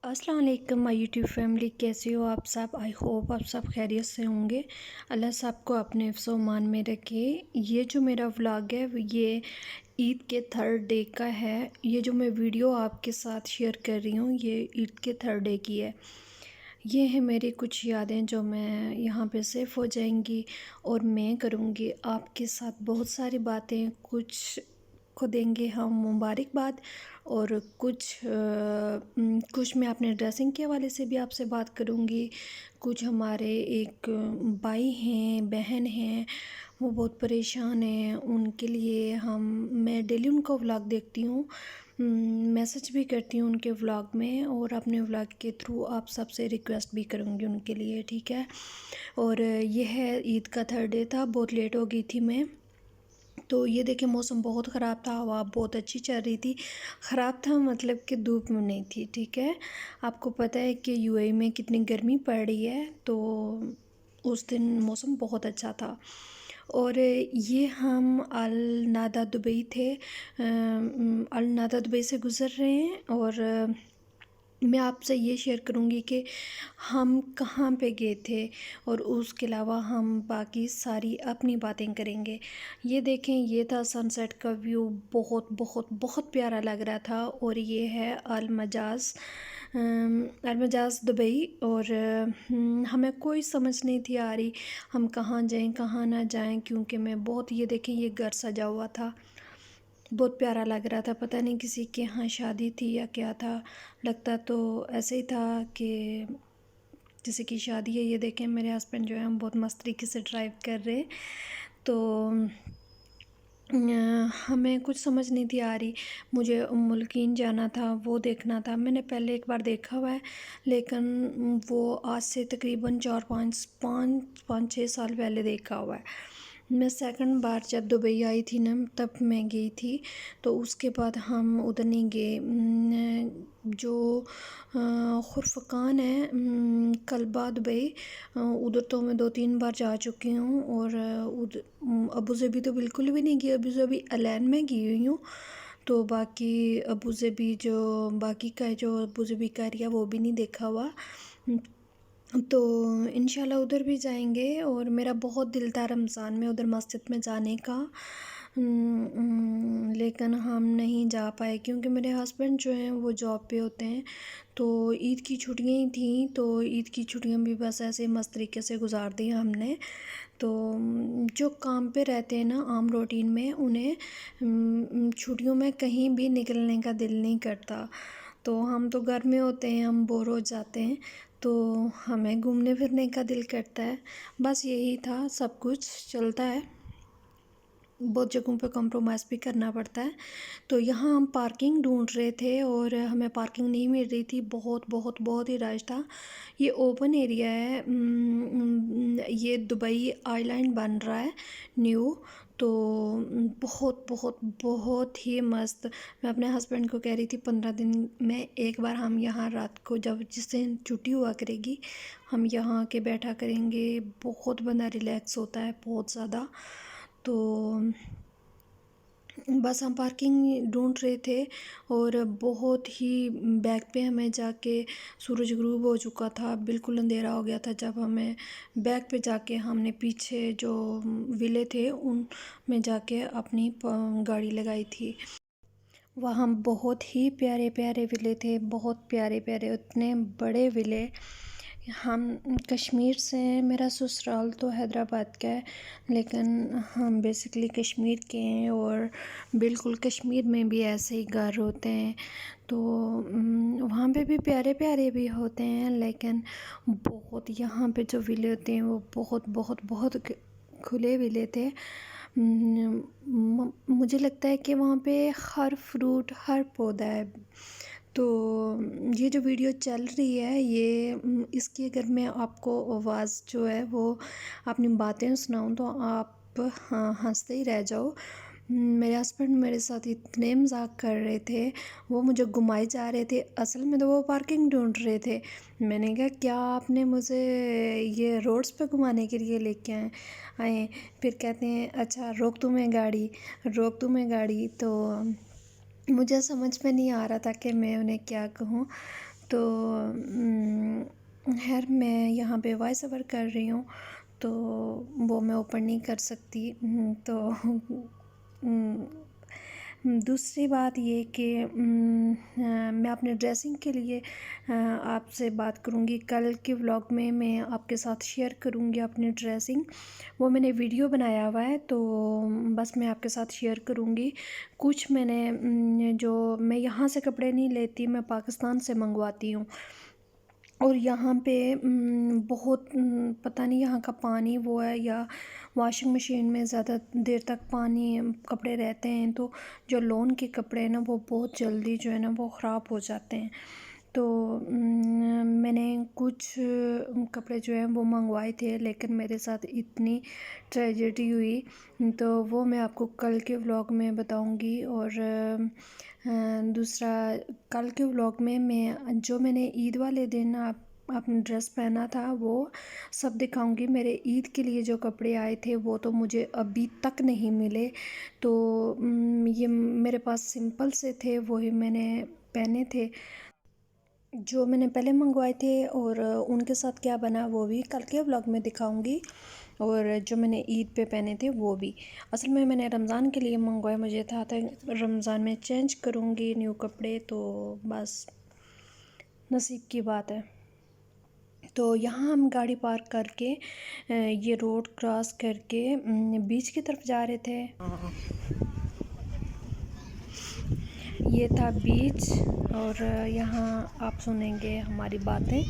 अस्सलाम वालेकुम my YouTube family, कैसे हो आप सब। आई होप आप सब खैरियत से होंगे। अल्लाह सबको अपने हिफ्ज़ व मान में रखे। ये जो मेरा व्लॉग है ये ईद के थर्ड डे का है। ये जो मैं वीडियो आपके साथ शेयर कर रही हूँ ये ईद के थर्ड डे की है। ये है मेरी कुछ यादें जो मैं यहाँ पे सेव हो जाएंगी और मैं करूँगी आपके साथ बहुत सारी बातें। कुछ को देंगे हम मुबारकबाद और कुछ मैं अपने ड्रेसिंग के हवाले से भी आपसे बात करूँगी। कुछ हमारे एक भाई हैं, बहन हैं, वो बहुत परेशान हैं, उनके लिए मैं डेली उनका व्लॉग देखती हूँ, मैसेज भी करती हूँ उनके व्लॉग में और अपने व्लॉग के थ्रू आप सबसे रिक्वेस्ट भी करूँगी उनके लिए, ठीक है। और ये है ईद का थर्ड डे था, बहुत लेट हो गई थी मैं। तो ये देखिए मौसम बहुत ख़राब था, हवा बहुत अच्छी चल रही थी। ख़राब था मतलब कि धूप में नहीं थी, ठीक है। आपको पता है कि यूएई में कितनी गर्मी पड़ रही है, तो उस दिन मौसम बहुत अच्छा था। और ये हम अल नादा दुबई थे, अल नादा दुबई से गुज़र रहे हैं और मैं आपसे ये शेयर करूँगी कि हम कहाँ पे गए थे और उसके अलावा हम बाकी सारी अपनी बातें करेंगे। ये देखें, ये था सनसेट का व्यू, बहुत बहुत बहुत प्यारा लग रहा था। और ये है अल मजाज दुबई। और हमें कोई समझ नहीं थी आ रही हम कहाँ जाएं कहाँ ना जाएं, क्योंकि मैं बहुत, ये देखें ये घर सजा हुआ था, बहुत प्यारा लग रहा था। पता नहीं किसी के यहाँ शादी थी या क्या था, लगता तो ऐसे ही था कि किसी की शादी है। ये देखें मेरे हस्बैंड जो है हम बहुत मस्त तरीके से ड्राइव कर रहे हैं। तो हमें कुछ समझ नहीं थी आ रही। मुझे मुल्कीन जाना था, वो देखना था। मैंने पहले एक बार देखा हुआ है, लेकिन वो आज से तकरीबन 4 5 5 5 6 साल पहले देखा हुआ है। मैं सेकंड बार जब दुबई आई थी ना तब मैं गई थी, तो उसके बाद हम उधर नहीं गए। जो खुरफकान है, कल्बा दुबई, उधर तो मैं 2 3 बार जा चुकी हूँ। और उधर अबू ज़बी तो बिल्कुल भी नहीं गई। अबू ज़बी अलैन में गई हुई हूँ, तो बाकी अबू ज़बी जो बाकी का है जो अबू ज़बी का एरिया वो भी नहीं देखा हुआ। तो इंशाल्लाह उधर भी जाएंगे। और मेरा बहुत दिल था रमज़ान में उधर मस्जिद में जाने का, लेकिन हम नहीं जा पाए क्योंकि मेरे हस्बैंड जो हैं वो जॉब पे होते हैं। तो ईद की छुट्टियां ही थी, तो ईद की छुट्टियां भी बस ऐसे मस्त तरीके से गुजार दी हमने। तो जो काम पे रहते हैं ना आम रूटीन में, उन्हें छुट्टियों में कहीं भी निकलने का दिल नहीं करता। तो हम तो घर में होते हैं, हम बोर हो जाते हैं, तो हमें घूमने फिरने का दिल करता है। बस यही था, सब कुछ चलता है, बहुत जगहों पे कॉम्प्रोमाइज़ भी करना पड़ता है। तो यहाँ हम पार्किंग ढूंढ रहे थे और हमें पार्किंग नहीं मिल रही थी, बहुत बहुत बहुत ही रश था। ये ओपन एरिया है, ये दुबई आइलैंड बन रहा है न्यू, तो बहुत बहुत बहुत ही मस्त। मैं अपने हस्बैंड को कह रही थी 15 दिन में एक बार हम यहाँ रात को जब जिस दिन छुट्टी हुआ करेगी हम यहाँ आके बैठा करेंगे। बहुत बंदा रिलैक्स होता है, बहुत ज़्यादा। तो बस हम पार्किंग ढूंढ रहे थे और बहुत ही बैक पे हमें जाके सूरज गुरूब हो चुका था, बिल्कुल अंधेरा हो गया था। जब हमें बैक पे जाके हमने पीछे जो विले थे उन में जाके अपनी गाड़ी लगाई थी। वहाँ बहुत ही प्यारे प्यारे विले थे, बहुत प्यारे प्यारे, उतने बड़े विले। हम कश्मीर से हैं, मेरा ससुराल तो हैदराबाद का है, लेकिन हम बेसिकली कश्मीर के हैं और बिल्कुल कश्मीर में भी ऐसे ही घर होते हैं। तो वहाँ पे भी प्यारे प्यारे भी होते हैं, लेकिन बहुत यहाँ पे जो विले होते हैं वो बहुत बहुत बहुत खुले विले थे। मुझे लगता है कि वहाँ पे हर फ्रूट हर पौधा है। तो ये जो वीडियो चल रही है ये इसकी अगर मैं आपको आवाज़ जो है वो अपनी बातें सुनाऊँ तो आप हंसते ही रह जाओ। मेरे हस्बैंड मेरे साथ इतने मजाक कर रहे थे, वो मुझे घुमाए जा रहे थे, असल में तो वो पार्किंग ढूंढ रहे थे। मैंने कहा क्या आपने मुझे ये रोड्स पे घुमाने के लिए लेके आए। फिर कहते हैं अच्छा रोक तुम्हें गाड़ी, रोक तुम्हें गाड़ी। तो मुझे समझ में नहीं आ रहा था कि मैं उन्हें क्या कहूँ। तो खैर मैं यहाँ पे वॉइस ओवर कर रही हूँ, तो वो मैं ओपन नहीं कर सकती। तो दूसरी बात ये कि मैं अपने ड्रेसिंग के लिए आपसे बात करूँगी। कल के व्लॉग में मैं आपके साथ शेयर करूँगी अपनी ड्रेसिंग, वो मैंने वीडियो बनाया हुआ है, तो बस मैं आपके साथ शेयर करूँगी। कुछ मैंने जो मैं यहाँ से कपड़े नहीं लेती, मैं पाकिस्तान से मंगवाती हूँ। और यहाँ पे बहुत पता नहीं यहाँ का पानी वो है या वॉशिंग मशीन में ज़्यादा देर तक पानी कपड़े रहते हैं, तो जो लोन के कपड़े हैं ना वो बहुत जल्दी जो है ना वो ख़राब हो जाते हैं। तो मैंने कुछ कपड़े जो हैं वो मंगवाए थे, लेकिन मेरे साथ इतनी ट्रेजेडी हुई, तो वो मैं आपको कल के व्लॉग में बताऊंगी। और दूसरा, कल के व्लॉग में मैं जो मैंने ईद वाले दिन अपना ड्रेस पहना था वो सब दिखाऊंगी। मेरे ईद के लिए जो कपड़े आए थे वो तो मुझे अभी तक नहीं मिले, तो ये मेरे पास सिंपल से थे, वही मैंने पहने थे जो मैंने पहले मंगवाए थे। और उनके साथ क्या बना वो भी कल के व्लॉग में दिखाऊंगी, और जो मैंने ईद पे पहने थे वो भी। असल में मैंने रमज़ान के लिए मंगवाए, मुझे था रमज़ान में चेंज करूंगी न्यू कपड़े, तो बस नसीब की बात है। तो यहाँ हम गाड़ी पार्क करके ये रोड क्रॉस करके बीच की तरफ जा रहे थे। ये था बीच, और यहाँ आप सुनेंगे हमारी बातें।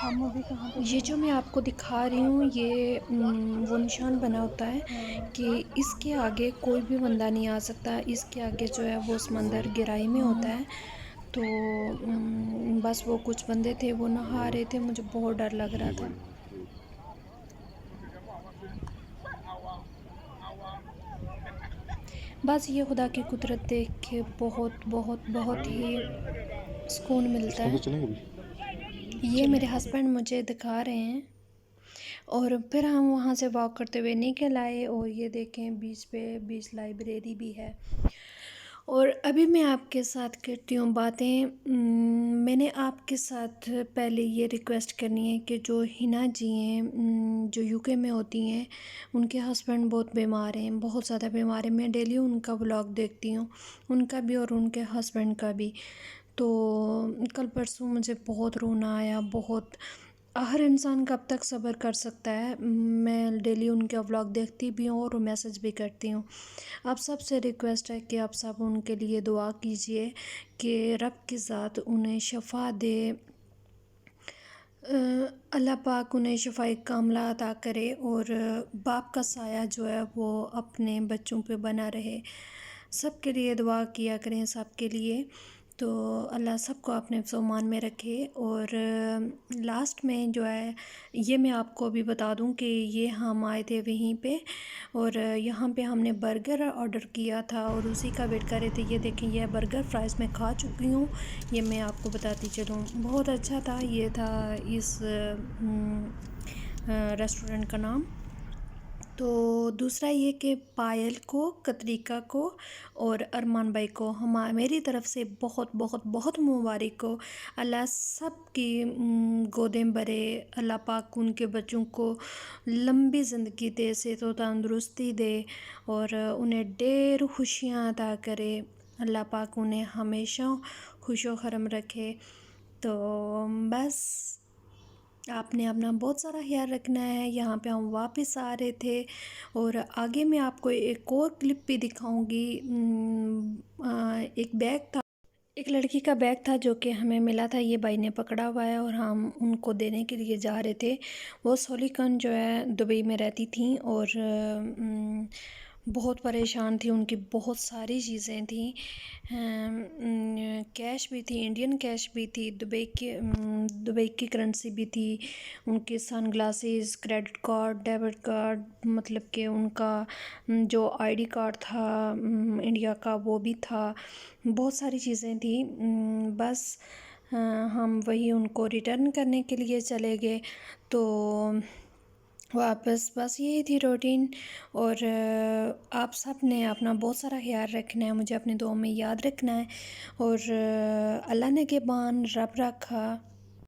हम अभी कहाँ पे? ये जो मैं आपको दिखा रही हूँ ये वो निशान बना होता है कि इसके आगे कोई भी बंदा नहीं आ सकता। इसके आगे जो है वो समंदर गहराई में होता है। तो बस वो कुछ बंदे थे वो नहा रहे थे, मुझे बहुत डर लग रहा था। बस ये खुदा की कुदरत देख के बहुत बहुत बहुत ही सुकून मिलता है। ये मेरे हस्बैंड मुझे दिखा रहे हैं, और फिर हम वहाँ से वॉक करते हुए निकल आए, और ये देखें बीच पे बीच लाइब्रेरी भी है। और अभी मैं आपके साथ करती हूँ बातें। मैंने आपके साथ पहले ये रिक्वेस्ट करनी है कि जो हिना जी हैं जो यूके में होती हैं, उनके हस्बैंड बहुत बीमार हैं, बहुत ज़्यादा बीमार हैं। मैं डेली उनका व्लॉग देखती हूँ, उनका भी और उनके हस्बैंड का भी। तो कल परसों मुझे बहुत रोना आया, बहुत। हर इंसान कब तक सब्र कर सकता है। मैं डेली उनके व्लॉग देखती भी हूँ और मैसेज भी करती हूँ। आप सबसे रिक्वेस्ट है कि आप सब उनके लिए दुआ कीजिए कि रब की ज़ात उन्हें शफ़ा दे, अल्लाह पाक उन्हें शफ़ाए कामला अता करे, और बाप का साया जो है वो अपने बच्चों पे बना रहे। सबके लिए दुआ किया करें, सबके लिए। तो अल्लाह सबको अपने फ़रमान में रखे। और लास्ट में जो है ये मैं आपको अभी बता दूं कि ये हम आए थे वहीं पे, और यहाँ पे हमने बर्गर ऑर्डर किया था और उसी का वेट कर रहे थे। ये देखें, ये बर्गर फ्राइज़ मैं खा चुकी हूँ, ये मैं आपको बताती चलूँ, बहुत अच्छा था। ये था इस रेस्टोरेंट का नाम। तो दूसरा ये कि पायल को, कतरिका को और अरमान भाई को मेरी तरफ से बहुत बहुत बहुत मुबारक हो। अल्लाह सब की गोदें भरे, अल्लाह पाक उनके बच्चों को लंबी ज़िंदगी दे, सेहत व तंदुरुस्ती दे, और उन्हें ढेर खुशियाँ अता करे। अल्लाह पाक उन्हें हमेशा खुशो खरम रखे। तो बस आपने अपना बहुत सारा ख्याल रखना है। यहाँ पे हम वापस आ रहे थे, और आगे मैं आपको एक और क्लिप भी दिखाऊंगी। एक बैग था, एक लड़की का बैग था जो कि हमें मिला था, ये भाई ने पकड़ा हुआ है और हम उनको देने के लिए जा रहे थे। वो सोलिकन जो है दुबई में रहती थी, और बहुत परेशान थी, उनकी बहुत सारी चीज़ें थी। कैश भी थी, इंडियन कैश भी थी, दुबई की करेंसी भी थी, उनके sunglasses, credit card, debit card, मतलब कि उनका जो आईडी कार्ड था इंडिया का वो भी था। बहुत सारी चीज़ें थी। बस हम वही उनको रिटर्न करने के लिए चले गए। तो वापस बस यही थी रूटीन। और आप सब ने अपना बहुत सारा ख्याल रखना है, मुझे अपनी दुआ में याद रखना है। और अल्लाह ने के बान रब रखा।